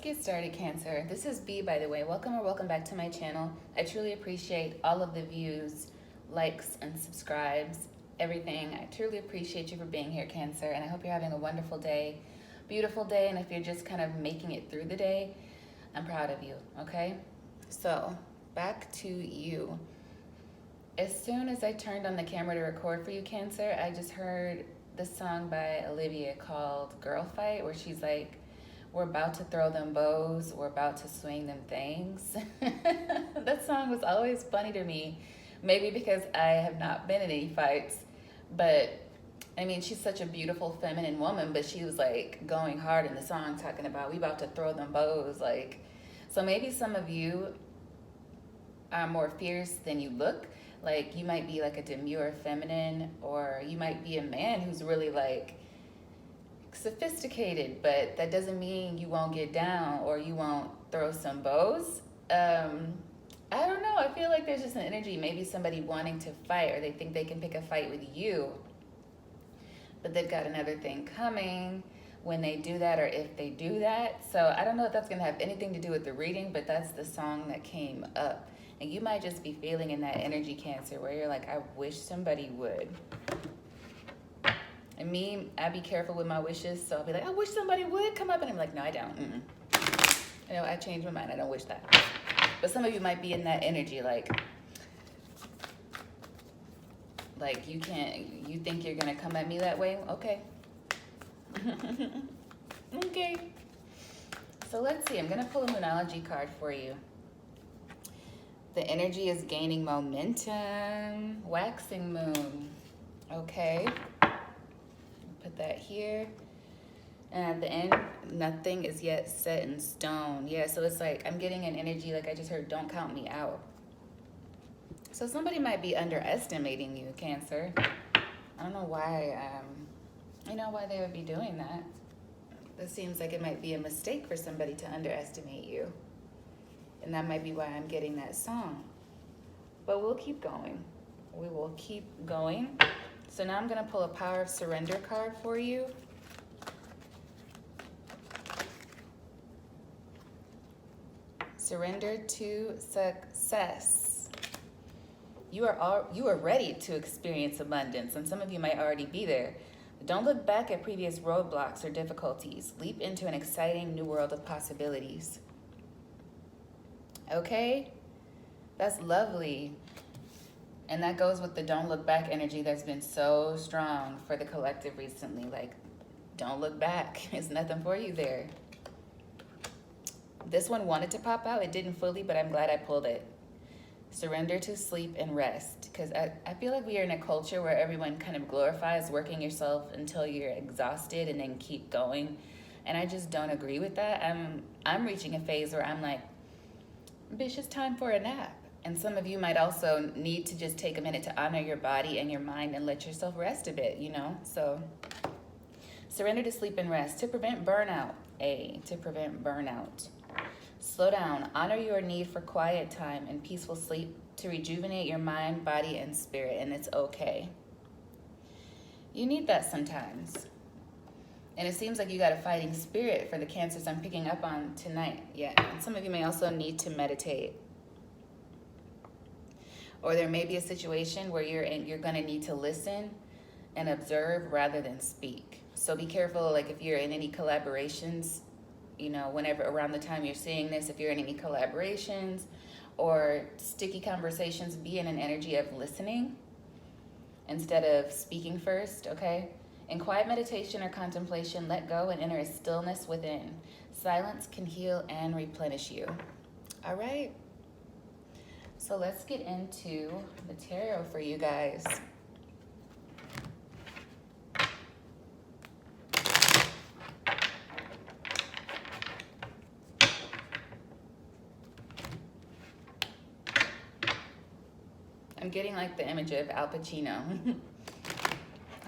get started, Cancer. This is B, by the way. Welcome or welcome back to my channel. I truly appreciate all of the views, likes, and subscribes, everything. I truly appreciate you for being here, Cancer, and I hope you're having a wonderful day, beautiful day, and if you're just kind of making it through the day, I'm proud of you, okay? So, back to you. As soon as I turned on the camera to record for you, Cancer, I just heard this song by Olivia called Girl Fight, where she's like, we're about to throw them bows, we're about to swing them things. That song was always funny to me, maybe because I have not been in any fights, but I mean, she's such a beautiful feminine woman, but she was like going hard in the song talking about we about to throw them bows, like, so maybe some of you are more fierce than you look. Like you might be like a demure feminine, or you might be a man who's really like sophisticated, but that doesn't mean you won't get down or you won't throw some bows. I don't know. I feel like there's just an energy, maybe somebody wanting to fight, or they think they can pick a fight with you, but they've got another thing coming when they do that, or if they do that. So I don't know if that's gonna have anything to do with the reading, but that's the song that came up. And you might just be feeling in that energy, Cancer, where you're like, I wish somebody would. And me, I be careful with my wishes, so I'll be like, I wish somebody would come up, and I'm like, no, I don't. You know, I changed my mind. I don't wish that. But some of you might be in that energy, like you can't. You think you're gonna come at me that way? Okay. Okay. So let's see. I'm gonna pull a Moonology card for you. The energy is gaining momentum. Waxing moon. Okay. Put that here. And at the end, nothing is yet set in stone. Yeah, so it's like I'm getting an energy, like I just heard, don't count me out. So somebody might be underestimating you, Cancer. I don't know why, why they would be doing that. This seems like it might be a mistake for somebody to underestimate you. And that might be why I'm getting that song. But we'll keep going. We will keep going. So now I'm gonna pull a Power of Surrender card for you. Surrender to success. You are ready to experience abundance, and some of you might already be there. Don't look back at previous roadblocks or difficulties. Leap into an exciting new world of possibilities. Okay? That's lovely. And that goes with the don't look back energy that's been so strong for the collective recently. Like, don't look back. There's nothing for you there. This one wanted to pop out. It didn't fully, but I'm glad I pulled it. Surrender to sleep and rest. Because I feel like we are in a culture where everyone kind of glorifies working yourself until you're exhausted and then keep going. And I just don't agree with that. I'm reaching a phase where I'm like, bitch, it's time for a nap. And some of you might also need to just take a minute to honor your body and your mind and let yourself rest a bit, you know? So surrender to sleep and rest to prevent burnout. To prevent burnout. Slow down. Honor your need for quiet time and peaceful sleep to rejuvenate your mind, body, and spirit, and it's okay. You need that sometimes. And it seems like you got a fighting spirit for the Cancers I'm picking up on tonight. Yeah, and some of you may also need to meditate. Or there may be a situation where you're gonna need to listen and observe rather than speak. So be careful, like if you're in any collaborations, you know, whenever around the time you're seeing this, if you're in any collaborations or sticky conversations, be in an energy of listening instead of speaking first, okay? In quiet meditation or contemplation, let go and enter a stillness within. Silence can heal and replenish you. All right? So let's get into the tarot for you guys. I'm getting like the image of Al Pacino.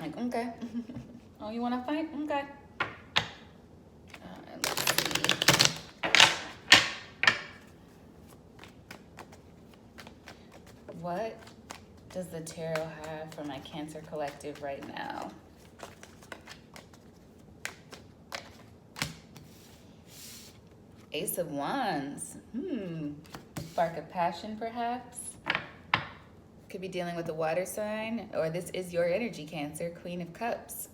Like, okay. Oh, you want to fight? Okay. Let's see. What does the tarot have for my Cancer collective right now? Ace of Wands. Spark of passion, perhaps. Could be dealing with a water sign, or this is your energy, Cancer. Queen of Cups.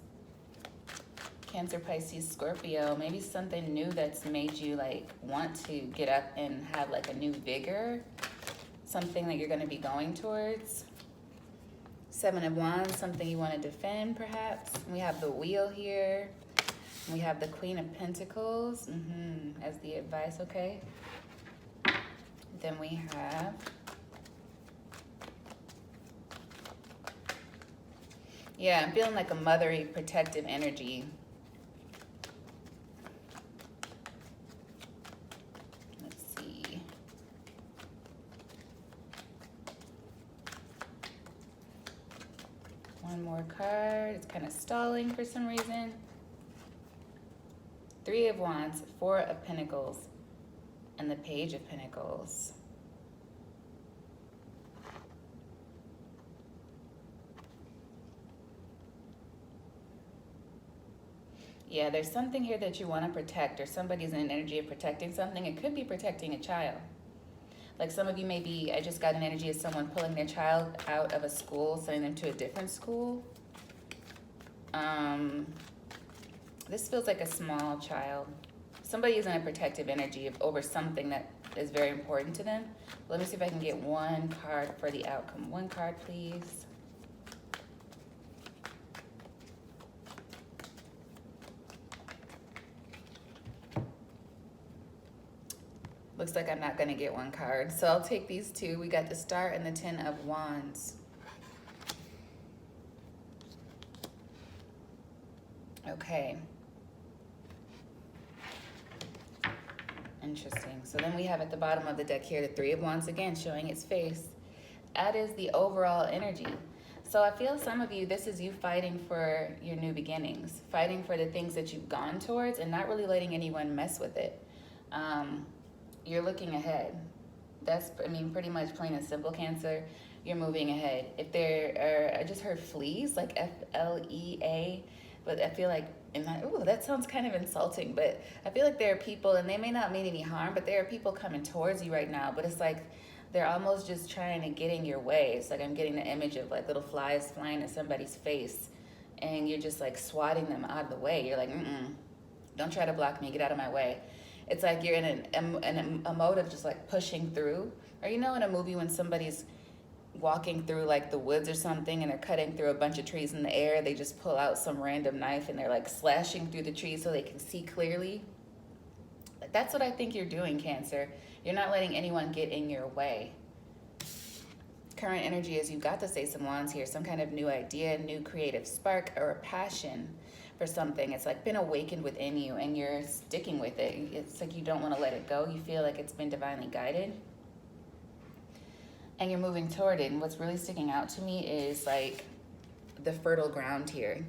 Cancer, Pisces, Scorpio. Maybe something new that's made you like want to get up and have like a new vigor. Something that you're going to be going towards. Seven of Wands, something you want to defend, perhaps. We have the Wheel here. We have the Queen of Pentacles as the advice, okay? Then we have I'm feeling like a mothery, protective energy. Let's see. One more card. It's kind of stalling for some reason. Three of Wands, Four of Pentacles, and the Page of Pentacles. Yeah, there's something here that you want to protect, or somebody's in an energy of protecting something. It could be protecting a child. Like some of you maybe, I just got an energy of someone pulling their child out of a school, sending them to a different school. This feels like a small child. Somebody is in a protective energy over something that is very important to them. Let me see if I can get one card for the outcome. One card, please. Looks like I'm not going to get one card, so I'll take these two. We got the Star and the Ten of Wands. Okay. Interesting. So then we have at the bottom of the deck here the Three of Wands again showing its face. That is the overall energy. So I feel some of you, this is you fighting for your new beginnings, fighting for the things that you've gone towards and not really letting anyone mess with it. You're looking ahead. That's, I mean, pretty much plain and simple, Cancer. You're moving ahead. If there are, I just heard fleas, like F-L-E-A, but I feel like, that sounds kind of insulting, but I feel like there are people, and they may not mean any harm, but there are people coming towards you right now, but it's like they're almost just trying to get in your way. It's like I'm getting the image of like little flies flying at somebody's face, and you're just like swatting them out of the way. You're like, don't try to block me, get out of my way. It's like you're in a mode of just like pushing through. Or in a movie when somebody's walking through like the woods or something and they're cutting through a bunch of trees in the air, they just pull out some random knife and they're like slashing through the trees so they can see clearly. That's what I think you're doing, Cancer. You're not letting anyone get in your way. Current energy is you've got the Ace of Wands here, some kind of new idea, new creative spark, or a passion for something. It's like been awakened within you and you're sticking with it. It's like you don't want to let it go. You feel like it's been divinely guided and you're moving toward it. And what's really sticking out to me is like the fertile ground here.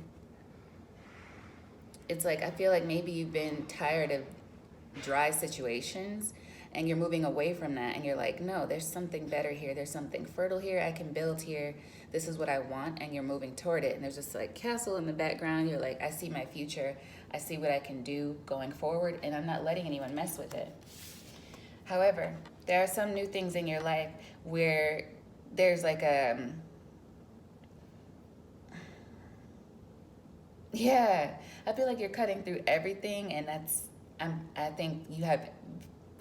It's like I feel like maybe you've been tired of dry situations and you're moving away from that and you're like, no, there's something better here. There's something fertile here. I can build here. This is what I want, and you're moving toward it. And there's just like castle in the background. You're like, I see my future. I see what I can do going forward, and I'm not letting anyone mess with it. However, there are some new things in your life where there's like I feel like you're cutting through everything, and I think you have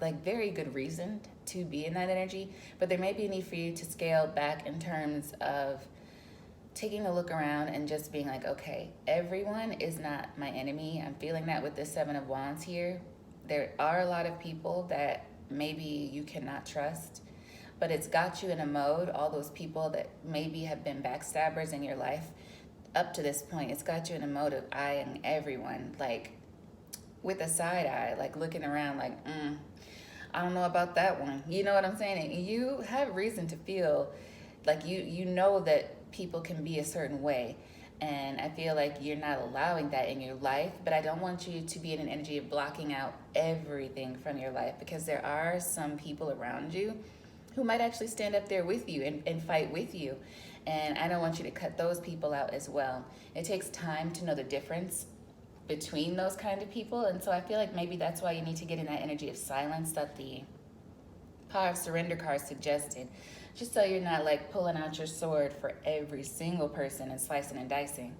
like very good reason to be in that energy, but there may be a need for you to scale back in terms of taking a look around and just being like, okay, everyone is not my enemy. I'm feeling that with the Seven of Wands here. There are a lot of people that maybe you cannot trust, but it's got you in a mode, all those people that maybe have been backstabbers in your life up to this point, it's got you in a mode of eyeing everyone, like with a side eye, like looking around like, I don't know about that one. You know what I'm saying? And you have reason to feel like you know that people can be a certain way. And I feel like you're not allowing that in your life, but I don't want you to be in an energy of blocking out everything from your life, because there are some people around you who might actually stand up there with you and fight with you. And I don't want you to cut those people out as well. It takes time to know the difference between those kind of people. And so I feel like maybe that's why you need to get in that energy of silence that the Power of Surrender card suggested, just so you're not like pulling out your sword for every single person and slicing and dicing,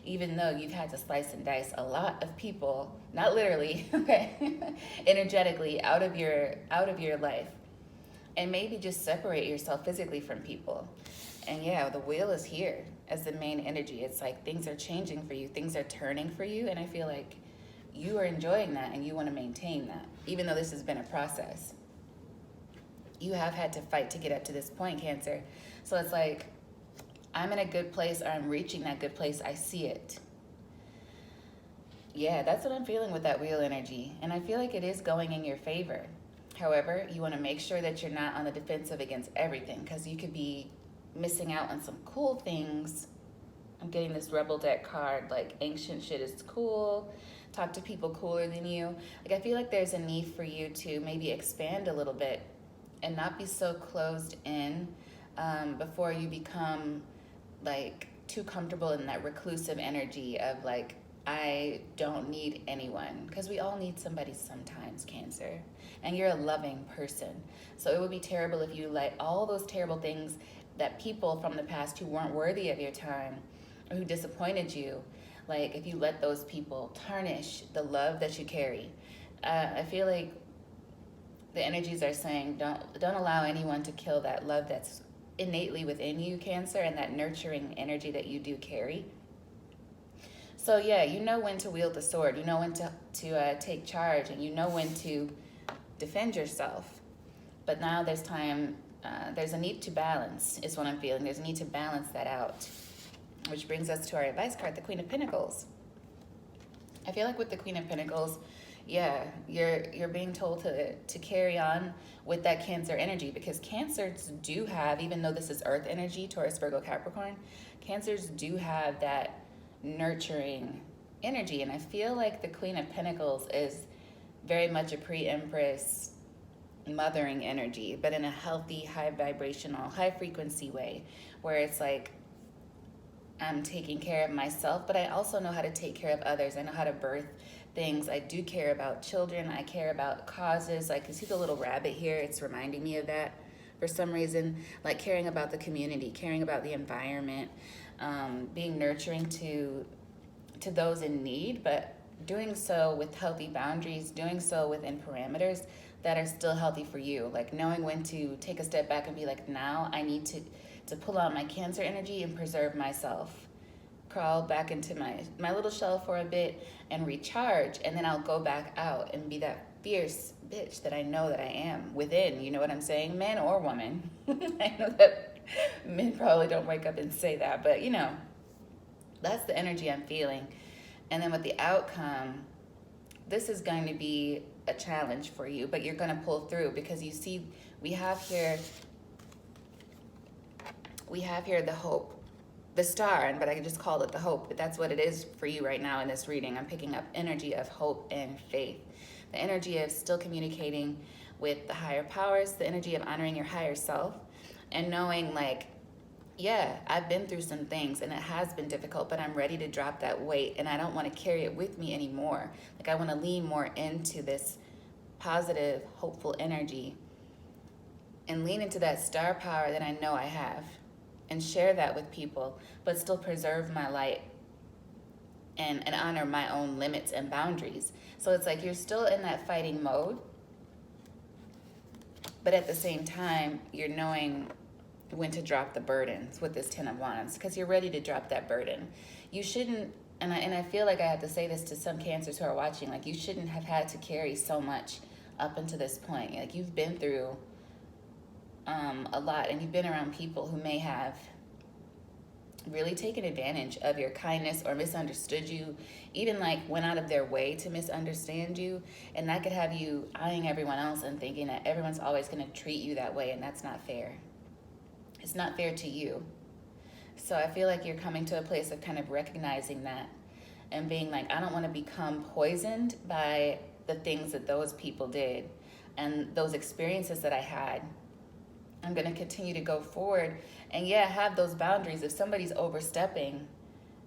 even though you've had to slice and dice a lot of people, not literally, okay, energetically out of your life. And maybe just separate yourself physically from people. And yeah, the wheel is here as the main energy. It's like things are changing for you, things are turning for you, and I feel like you are enjoying that and you want to maintain that, even though this has been a process. You have had to fight to get up to this point, Cancer. So it's like, I'm in a good place, or I'm reaching that good place. I see it. Yeah, that's what I'm feeling with that wheel energy. And I feel like it is going in your favor. However, you want to make sure that you're not on the defensive against everything, because you could be missing out on some cool things. I'm getting this Rebel deck card, like ancient shit is cool. Talk to people cooler than you. Like, I feel like there's a need for you to maybe expand a little bit and not be so closed in before you become like too comfortable in that reclusive energy of like, I don't need anyone, because we all need somebody sometimes, Cancer. And you're a loving person. So it would be terrible if you let all those terrible things that people from the past who weren't worthy of your time or who disappointed you, like if you let those people tarnish the love that you carry. I feel like the energies are saying don't allow anyone to kill that love that's innately within you, Cancer, and that nurturing energy that you do carry. So yeah, you know when to wield the sword, you know when to take charge, and you know when to defend yourself. But now there's time, there's a need to balance, is what I'm feeling. There's a need to balance that out, which brings us to our advice card, the Queen of Pentacles. I feel like with the Queen of Pentacles, yeah, you're being told to carry on with that Cancer energy, because Cancers do have, even though this is Earth energy, Taurus, Virgo, Capricorn, Cancers do have that nurturing energy. And I feel like the Queen of Pentacles is very much a pre-Empress mothering energy, but in a healthy, high vibrational, high frequency way, where it's like, I'm taking care of myself, but I also know how to take care of others. I know how to birth things. I do care about children. I care about causes. Like, you see the little rabbit here? It's reminding me of that for some reason. Like caring about the community, caring about the environment, being nurturing to those in need, but doing so with healthy boundaries, doing so within parameters that are still healthy for you. Like knowing when to take a step back and be like, now I need to pull out my Cancer energy and preserve myself. Crawl back into my little shell for a bit and recharge, and then I'll go back out and be that fierce bitch that I know that I am within. You know what I'm saying? Man or woman. I know that men probably don't wake up and say that, but you know, that's the energy I'm feeling. And then with the outcome, this is going to be a challenge for you, but you're going to pull through, because you see we have here the hope, the star, but I just called it the hope, but that's what it is for you right now in this reading. I'm picking up energy of hope and faith, the energy of still communicating with the higher powers, the energy of honoring your higher self, and knowing like, yeah, I've been through some things and it has been difficult, but I'm ready to drop that weight and I don't want to carry it with me anymore. Like, I want to lean more into this positive, hopeful energy and lean into that star power that I know I have, and share that with people, but still preserve my light and honor my own limits and boundaries. So it's like you're still in that fighting mode, but at the same time, you're knowing when to drop the burdens with this Ten of Wands, because you're ready to drop that burden. You shouldn't, and I feel like I have to say this to some Cancers who are watching, like, you shouldn't have had to carry so much up until this point. Like, you've been through a lot, and you've been around people who may have really taken advantage of your kindness or misunderstood you, even like went out of their way to misunderstand you, and that could have you eyeing everyone else and thinking that everyone's always going to treat you that way, and that's not fair. It's not fair to you. So I feel like you're coming to a place of kind of recognizing that and being like, I don't want to become poisoned by the things that those people did and those experiences that I had. I'm going to continue to go forward and, yeah, have those boundaries. If somebody's overstepping,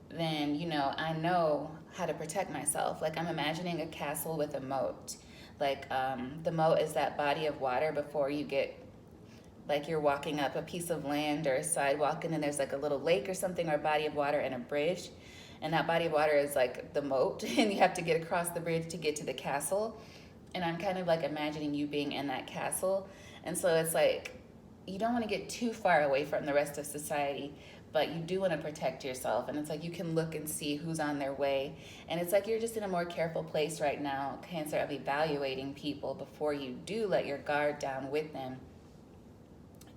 then, you know, I know how to protect myself. Like I'm imagining a castle with a moat. Like the moat is that body of water before you get, like you're walking up a piece of land or a sidewalk, and then there's like a little lake or something, or a body of water and a bridge. And that body of water is like the moat, and you have to get across the bridge to get to the castle. And I'm kind of like imagining you being in that castle. And so it's like, you don't want to get too far away from the rest of society, but you do want to protect yourself. And it's like you can look and see who's on their way. And it's like you're just in a more careful place right now, Cancer, of evaluating people before you do let your guard down with them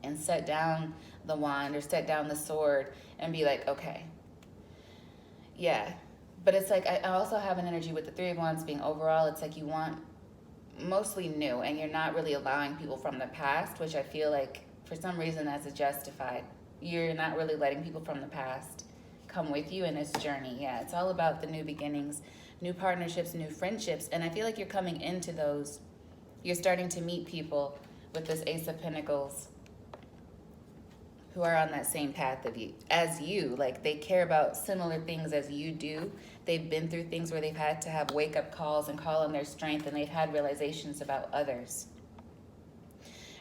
and set down the wand or set down the sword and be like, okay, yeah. But it's like I also have an energy with the Three of Wands being overall. It's like you want mostly new, and you're not really allowing people from the past, which I feel like for some reason that's justified. You're not really letting people from the past come with you in this journey. Yeah, it's all about the new beginnings, new partnerships, new friendships. And I feel like you're coming into those. You're starting to meet people with this Ace of Pentacles who are on that same path of you as you. Like they care about similar things as you do. They've been through things where they've had to have wake-up calls and call on their strength, and they've had realizations about others.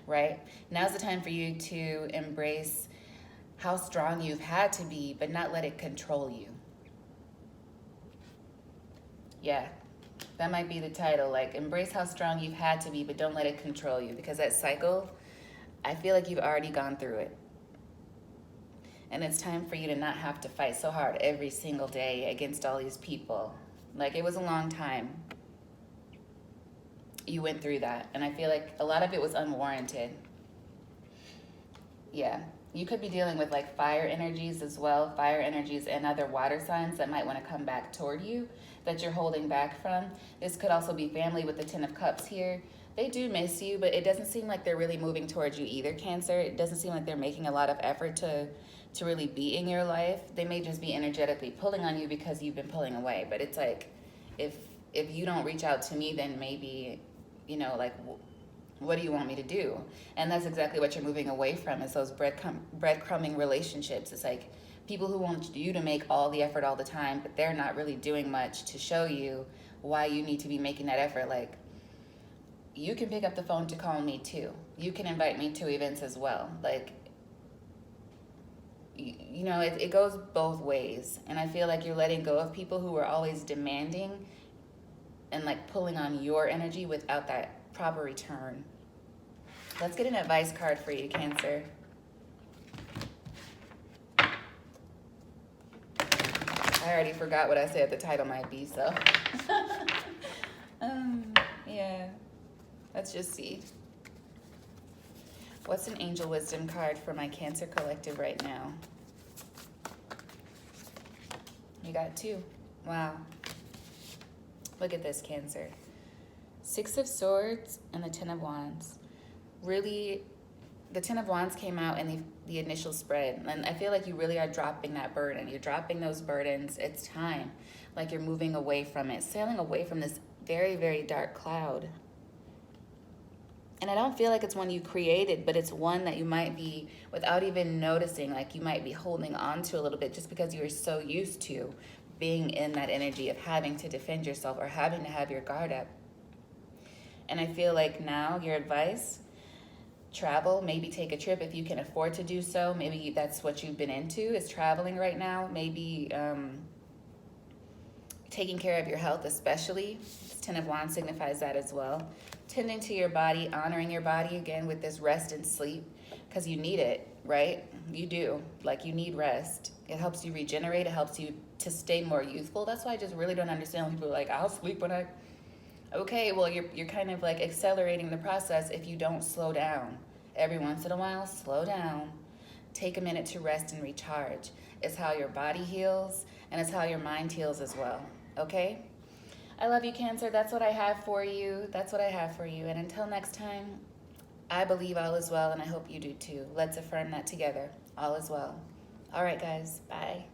Right? Now's the time for you to embrace how strong you've had to be, but not let it control you. Yeah, that might be the title. Like, embrace how strong you've had to be, but don't let it control you. Because that cycle, I feel like you've already gone through it. And it's time for you to not have to fight so hard every single day against all these people. Like, it was a long time. You went through that. And I feel like a lot of it was unwarranted. Yeah. You could be dealing with like fire energies as well. Fire energies and other water signs that might want to come back toward you that you're holding back from. This could also be family with the Ten of Cups here. They do miss you, but it doesn't seem like they're really moving towards you either, Cancer. It doesn't seem like they're making a lot of effort to really be in your life. They may just be energetically pulling on you because you've been pulling away. But it's like, if you don't reach out to me, then maybe, you know, like, what do you want me to do? And that's exactly what you're moving away from, is those breadcrumbing relationships. It's like people who want you to make all the effort all the time, but they're not really doing much to show you why you need to be making that effort. Like, you can pick up the phone to call me too. You can invite me to events as well. Like, you know, it goes both ways. And I feel like you're letting go of people who are always demanding and like pulling on your energy without that proper return. Let's get an advice card for you, Cancer. I already forgot what I said the title might be, so. Yeah, let's just see. What's an angel wisdom card for my Cancer collective right now? You got 2. Wow. Look at this, Cancer. 6 of Swords and the 10 of Wands. Really, the 10 of Wands came out in the initial spread. And I feel like you really are dropping that burden. You're dropping those burdens. It's time. Like you're moving away from it. Sailing away from this very, very dark cloud. And I don't feel like it's one you created, but it's one that you might be, without even noticing, like you might be holding on to a little bit just because you are so used to being in that energy of having to defend yourself or having to have your guard up. And I feel like now your advice, travel, maybe take a trip if you can afford to do so. Maybe that's what you've been into, is traveling right now. Maybe taking care of your health especially. This 10 of Wands signifies that as well. Tending to your body, honoring your body again with this rest and sleep, because you need it, right? You do. Like, you need rest. It helps you regenerate. It helps you to stay more youthful. That's why I just really don't understand when people are like, I'll sleep when I... Okay, well, you're kind of like accelerating the process if you don't slow down. Every once in a while, slow down. Take a minute to rest and recharge. It's how your body heals, and it's how your mind heals as well, okay? I love you, Cancer. That's what I have for you. That's what I have for you. And until next time, I believe all is well, and I hope you do too. Let's affirm that together. All is well. All right, guys. Bye.